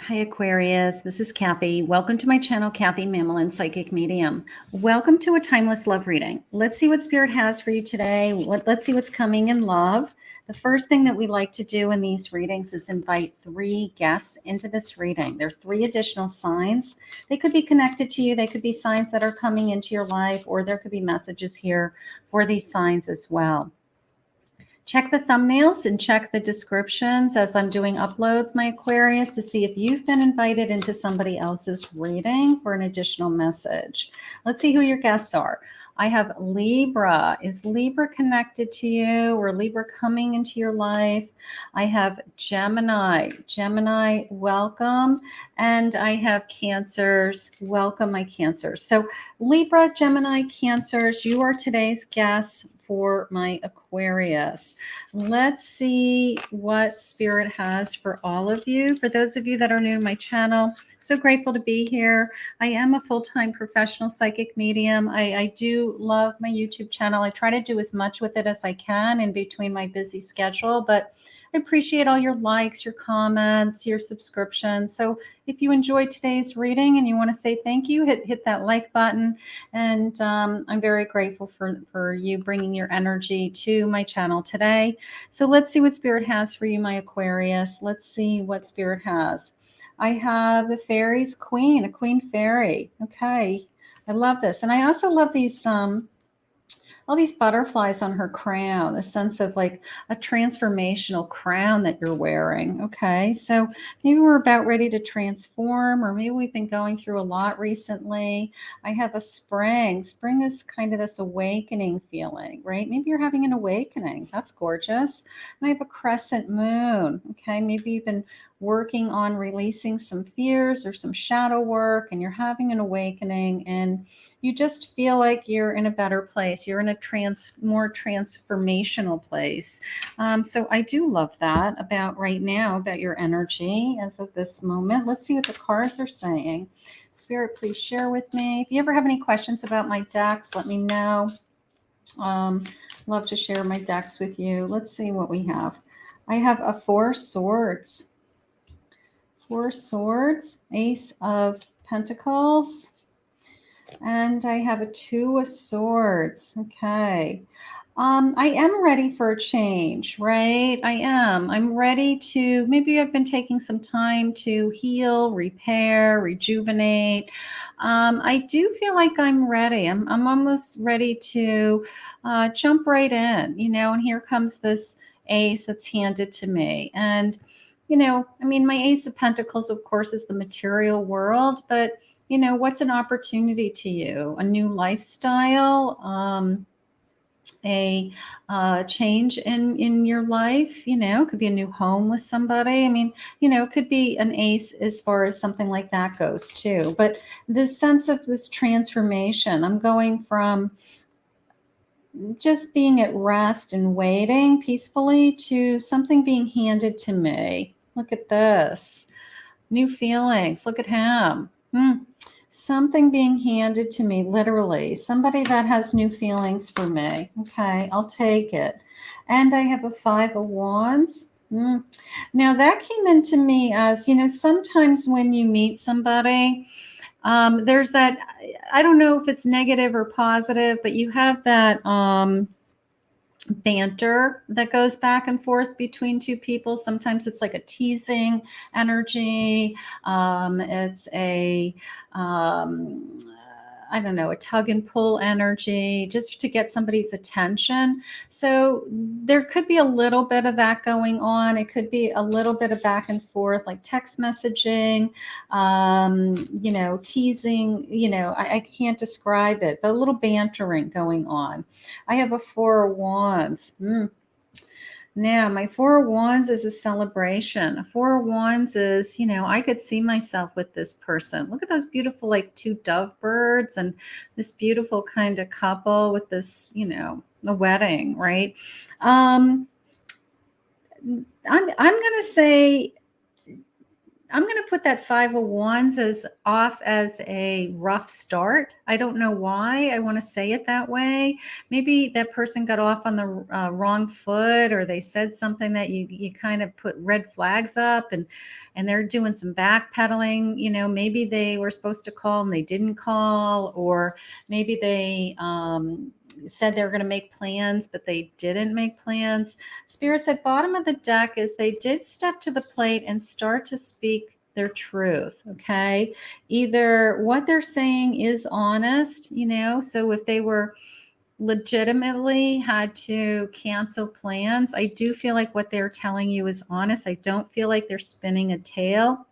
Hi Aquarius, this is Kathy. Welcome to my channel, Kathy Mamolen, Psychic Medium. Welcome to a timeless love reading. Let's see what Spirit has for you today. Let's see what's coming in love. The first thing that we like to do in these readings is invite 3 guests into this reading. There are 3 additional signs. They could be connected to you. They could be signs that are coming into your life, or there could be messages here for these signs as well. Check the thumbnails and check the descriptions as I'm doing uploads, my Aquarius, to see if you've been invited into somebody else's reading for an additional message. Let's see who your guests are. I have Libra. Is Libra connected to you, or Libra coming into your life? I have Gemini. Gemini, welcome. And I have Cancers. Welcome, my Cancers. So Libra, Gemini, Cancers, you are today's guests for my Aquarius. Let's see what Spirit has for all of you. For those of you that are new to my channel, so grateful to be here. I am a full-time professional psychic medium. I do love my YouTube channel. I try to do as much with it as I can in between my busy schedule, but I appreciate all your likes, your comments, your subscriptions. So if you enjoyed today's reading and you want to say thank you, hit that like button. And I'm very grateful for you bringing your energy to my channel today. So let's see what Spirit has for you, my Aquarius. Let's see what Spirit has. I have the Fairies Queen, a Queen Fairy. Okay, I love this. And I also love these all these butterflies on her crown, a sense of like a transformational crown that you're wearing. Okay, so maybe we're about ready to transform, or maybe we've been going through a lot recently. I have a spring. Spring is kind of this awakening feeling, right? Maybe you're having an awakening. That's gorgeous. And I have a crescent moon. Okay, maybe you've been working on releasing some fears or some shadow work, and you're having an awakening, and you just feel like you're in a better place. You're in a more transformational place. So I do love that about right now, about your energy as of this moment. Let's see what the cards are saying. Spirit, please share with me. If you ever have any questions about my decks, let me know. Love to share my decks with you. Let's see what we have. I have a 4 swords. 4 swords, Ace of Pentacles, and I have a 2 of swords. Okay. I am ready for a change, right? I am. I'm ready to, maybe I've been taking some time to heal, repair, rejuvenate. I do feel like I'm ready. I'm almost ready to jump right in, and here comes this ace that's handed to me. And I mean, my Ace of Pentacles, of course, is the material world, but, what's an opportunity to you? A new lifestyle, a change in your life, it could be a new home with somebody. I mean, it could be an ace as far as something like that goes too. But this sense of this transformation, I'm going from just being at rest and waiting peacefully to something being handed to me. Look at this. New feelings. Look at him. Something being handed to me, literally. Somebody that has new feelings for me. Okay, I'll take it. And I have a 5 of Wands. Now that came into me as, sometimes when you meet somebody, there's that, I don't know if it's negative or positive, but you have that banter that goes back and forth between 2 people. Sometimes it's like a teasing energy. It's a I don't know, a tug and pull energy, just to get somebody's attention. So there could be a little bit of that going on. It could be a little bit of back and forth, like text messaging, teasing, I can't describe it, but a little bantering going on. I have a 4 of Wands. Now, my 4 of Wands is a celebration. A 4 of Wands is, I could see myself with this person. Look at those beautiful, like 2 dove birds and this beautiful kind of couple with this, a wedding, right? I'm going to say I'm going to put that Five of Wands as off as a rough start. I don't know why I want to say it that way. Maybe that person got off on the wrong foot, or they said something that you kind of put red flags up, and they're doing some backpedaling. Maybe they were supposed to call and they didn't call, or maybe they said they were going to make plans, but they didn't make plans. Spirit said bottom of the deck is they did step to the plate and start to speak their truth. Okay. Either what they're saying is honest, so if they were legitimately had to cancel plans, I do feel like what they're telling you is honest. I don't feel like they're spinning a tale.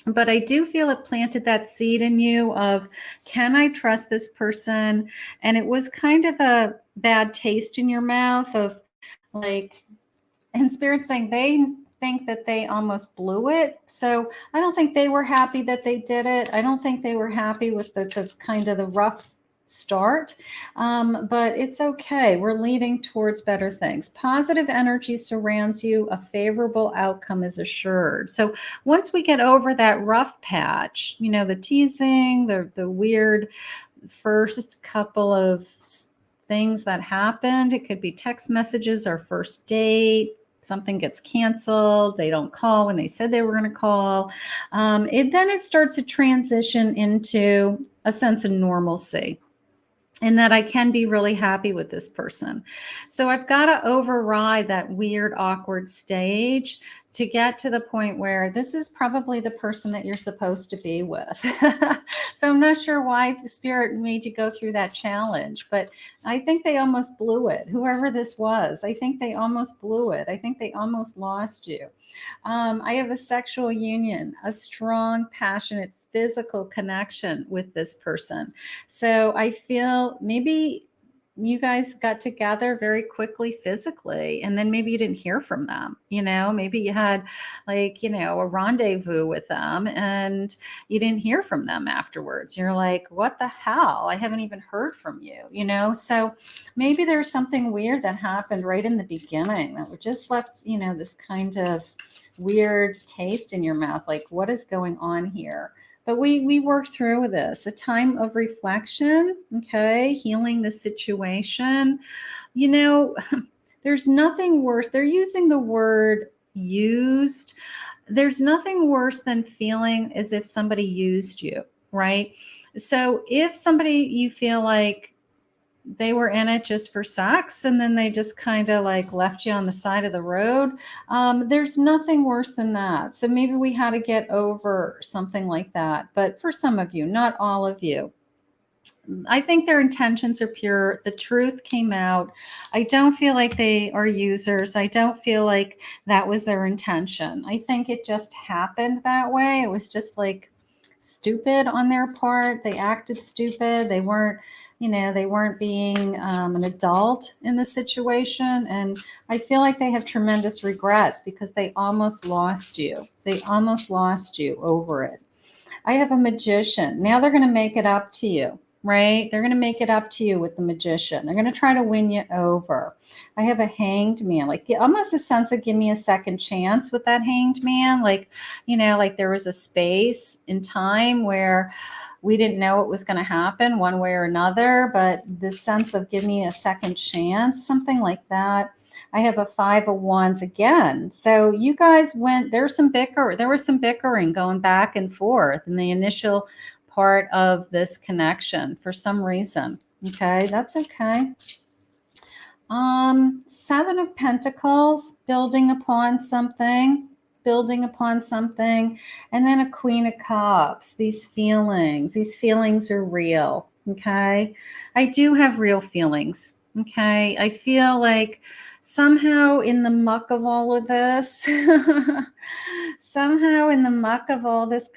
But I do feel it planted that seed in you of, can I trust this person? And it was kind of a bad taste in your mouth of like, and Spirit saying they think that they almost blew it. So I don't think they were happy that they did it. I don't think they were happy with the kind of the rough start, but it's okay. We're leading towards better things. Positive energy surrounds you. A favorable outcome is assured. So once we get over that rough patch, the teasing, the weird first couple of things that happened, it could be text messages or first date, something gets canceled, they don't call when they said they were going to call, then it starts to transition into a sense of normalcy, and that I can be really happy with this person. So I've got to override that weird, awkward stage to get to the point where this is probably the person that you're supposed to be with. So I'm not sure why Spirit made you go through that challenge, but I think they almost blew it. Whoever this was, I think they almost blew it. I think they almost lost you. I have a sexual union, a strong, passionate, physical connection with this person. So I feel maybe you guys got together very quickly physically, and then maybe you didn't hear from them. Maybe you had a rendezvous with them and you didn't hear from them afterwards. You're like, what the hell? I haven't even heard from you, So maybe there's something weird that happened right in the beginning that just left, this kind of weird taste in your mouth. Like, what is going on here? But we worked through this, a time of reflection, okay, healing the situation. There's nothing worse. They're using the word used. There's nothing worse than feeling as if somebody used you, right? So if somebody, you feel like they were in it just for sex and then they just kind of like left you on the side of the road, there's nothing worse than that. So maybe we had to get over something like that. But for some of you, not all of you, I think their intentions are pure. The truth came out. I don't feel like they are users. I don't feel like that was their intention. I think it just happened that way. It was just like stupid on their part. They acted stupid. They weren't being an adult in the situation. And I feel like they have tremendous regrets because they almost lost you. They almost lost you over it. I have a magician. Now they're going to make it up to you, right? They're going to make it up to you with the magician. They're going to try to win you over. I have a hanged man, like almost a sense of give me a second chance with that hanged man. Like there was a space in time where we didn't know what was going to happen one way or another, but this sense of give me a second chance, something like that. I have a Five of Wands again. So you guys there was some bickering going back and forth in the initial part of this connection for some reason. Okay, that's okay. Seven of Pentacles, building upon something, and then a Queen of Cups. These feelings are real. Okay, I do have real feelings. Okay, I feel like somehow in the muck of all of this,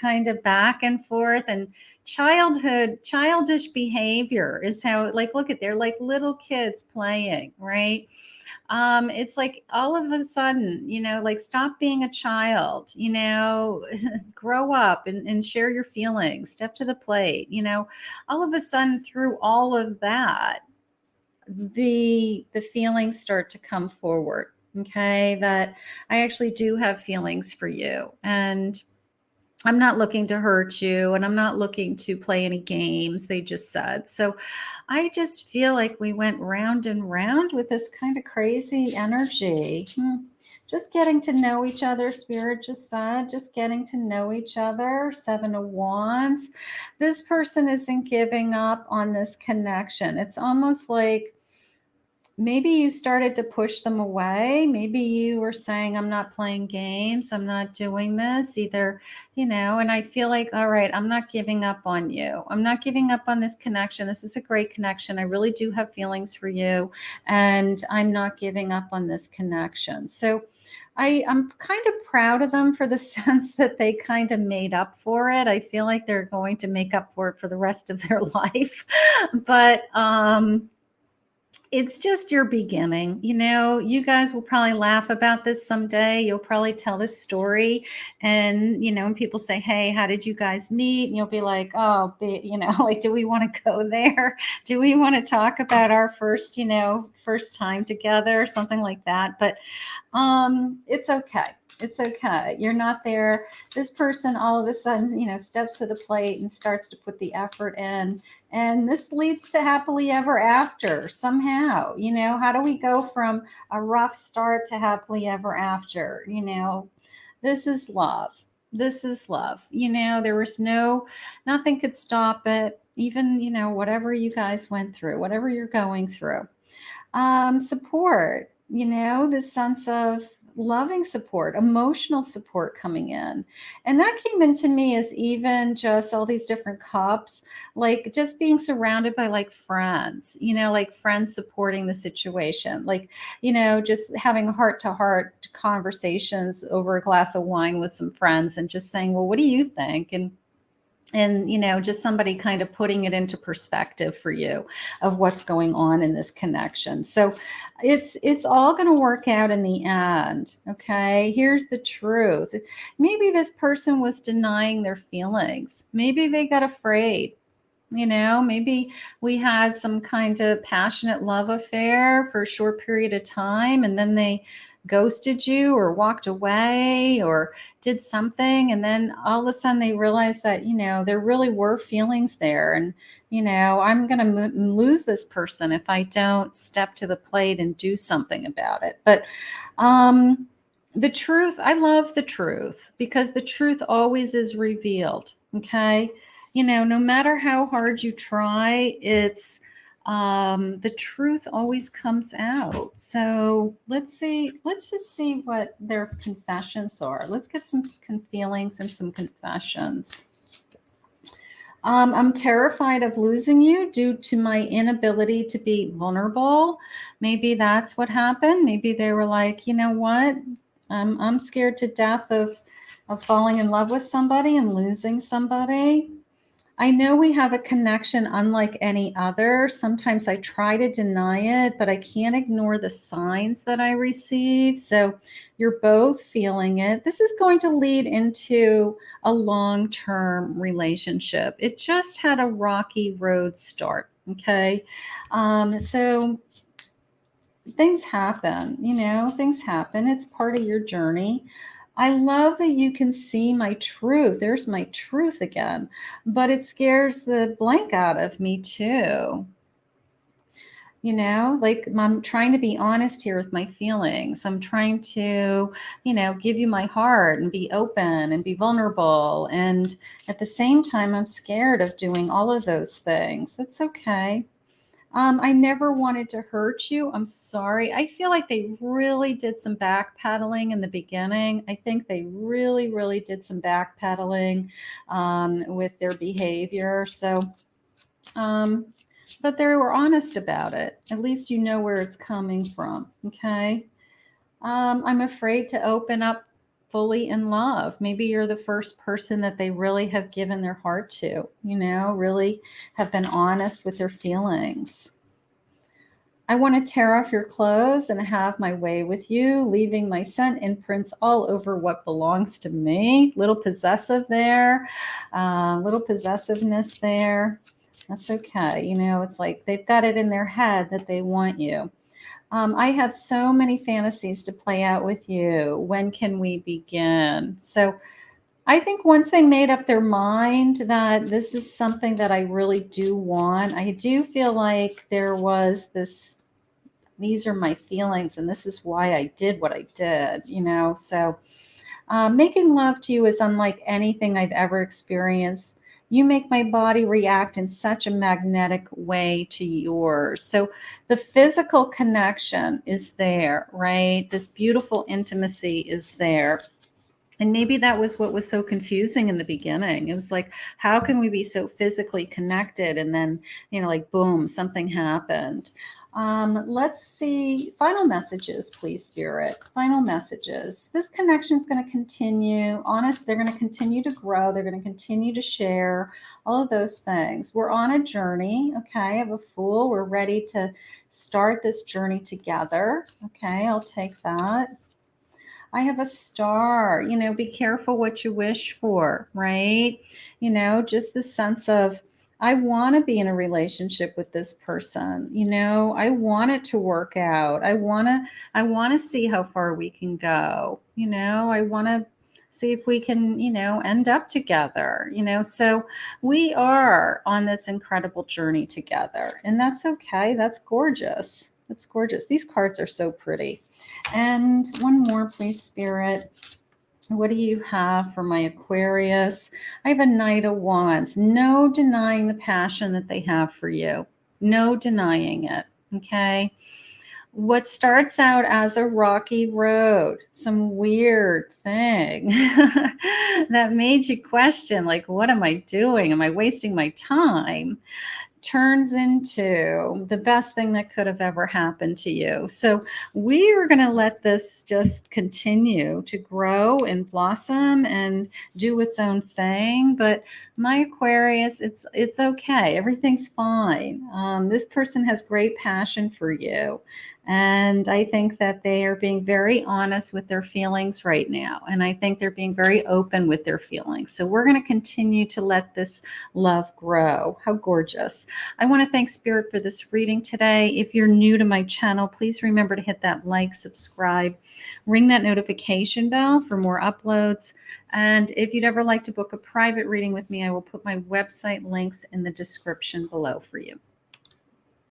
kind of back and forth and childish behavior is how, like, look at, they're like little kids playing, right? It's like all of a sudden, like, stop being a child, grow up and share your feelings, step to the plate, all of a sudden through all of that, the feelings start to come forward. Okay, that I actually do have feelings for you, and I'm not looking to hurt you, and I'm not looking to play any games, they just said. So I just feel like we went round and round with this kind of crazy energy. Just getting to know each other, Spirit just said, just getting to know each other. Seven of Wands. This person isn't giving up on this connection. It's almost like maybe you started to push them away. Maybe you were saying, I'm not playing games. I'm not doing this either, and I feel like, all right, I'm not giving up on you. I'm not giving up on this connection. This is a great connection. I really do have feelings for you, and I'm not giving up on this connection. So I'm kind of proud of them for the sense that they kind of made up for it. I feel like they're going to make up for it for the rest of their life. But, it's just your beginning. You guys will probably laugh about this someday. You'll probably tell this story. And, when people say, hey, how did you guys meet? And you'll be like, oh, like, do we want to go there? Do we want to talk about our first time together? Something like that. But it's okay. It's okay. You're not there. This person all of a sudden, steps to the plate and starts to put the effort in. And this leads to happily ever after somehow. How do we go from a rough start to happily ever after? This is love. This is love. There was nothing could stop it. Even, whatever you guys went through, whatever you're going through. Support, this sense of loving support, emotional support coming in. And that came into me as even just all these different cups, like just being surrounded by like friends, like friends supporting the situation, like, just having heart to heart conversations over a glass of wine with some friends and just saying, well, what do you think? And just somebody kind of putting it into perspective for you of what's going on in this connection. So it's all going to work out in the end. Okay, here's the truth. Maybe this person was denying their feelings. Maybe they got afraid. Maybe we had some kind of passionate love affair for a short period of time, and then they ghosted you or walked away or did something. And then all of a sudden they realized that, there really were feelings there. And, I'm going to lose this person if I don't step to the plate and do something about it. But, the truth, I love the truth because the truth always is revealed. Okay. No matter how hard you try, it's the truth always comes out. So let's just see what their confessions are. Let's get some feelings and some confessions. I'm terrified of losing you due to my inability to be vulnerable. Maybe that's what happened. Maybe they were like, you know what? I'm scared to death of falling in love with somebody and losing somebody. I know we have a connection unlike any other. Sometimes I try to deny it, but I can't ignore the signs that I receive. So you're both feeling it. This is going to lead into a long-term relationship. It just had a rocky road start. Okay. So things happen, things happen. It's part of your journey. I love that you can see my truth. There's my truth again, but it scares the blank out of me too. Like I'm trying to be honest here with my feelings. I'm trying to, give you my heart and be open and be vulnerable. And at the same time, I'm scared of doing all of those things. It's okay. I never wanted to hurt you. I'm sorry. I feel like they really did some backpedaling in the beginning. I think they really, really did some backpedaling with their behavior. So, but they were honest about it. At least you know where it's coming from. Okay. I'm afraid to open up fully in love. Maybe you're the first person that they really have given their heart to, really have been honest with their feelings. I want to tear off your clothes and have my way with you, leaving my scent imprints all over what belongs to me. Little possessive there, little possessiveness there. That's okay. It's like they've got it in their head that they want you. I have so many fantasies to play out with you. When can we begin? So I think once they made up their mind that this is something that I really do want, I do feel like there was this, these are my feelings and this is why I did what I did, you know? So making love to you is unlike anything I've ever experienced. You make my body react in such a magnetic way to yours. So the physical connection is there, right? This beautiful intimacy is there. And maybe that was what was so confusing in the beginning. It was like, how can we be so physically connected? And then, you know, like, boom, something happened. Let's see. Final messages, please, Spirit. Final messages. This connection is going to continue. Honest, they're going to continue to grow. They're going to continue to share all of those things. We're on a journey. Okay. I have a Fool. We're ready to start this journey together. Okay. I'll take that. I have a Star. You know, be careful what you wish for, right? You know, just the sense of, I want to be in a relationship with this person. You know, I want it to work out. I want to see how far we can go. You know, I want to see if we can, you know, end up together, you know. So we are on this incredible journey together, and that's okay. That's gorgeous. That's gorgeous. These cards are so pretty. And one more, please, Spirit. What do you have for my Aquarius? I have a Knight of Wands. No denying the passion that they have for you. No denying it. Okay. What starts out as a rocky road, some weird thing that made you question, like, what am I doing? Am I wasting my time? Turns into the best thing that could have ever happened to you. So we are going to let this just continue to grow and blossom and do its own thing. But my Aquarius, it's okay. Everything's fine. This person has great passion for you. And I think that they are being very honest with their feelings right now. And I think they're being very open with their feelings. So we're going to continue to let this love grow. How gorgeous. I want to thank Spirit for this reading today. If you're new to my channel, please remember to hit that like, subscribe, ring that notification bell for more uploads. And if you'd ever like to book a private reading with me, I will put my website links in the description below for you.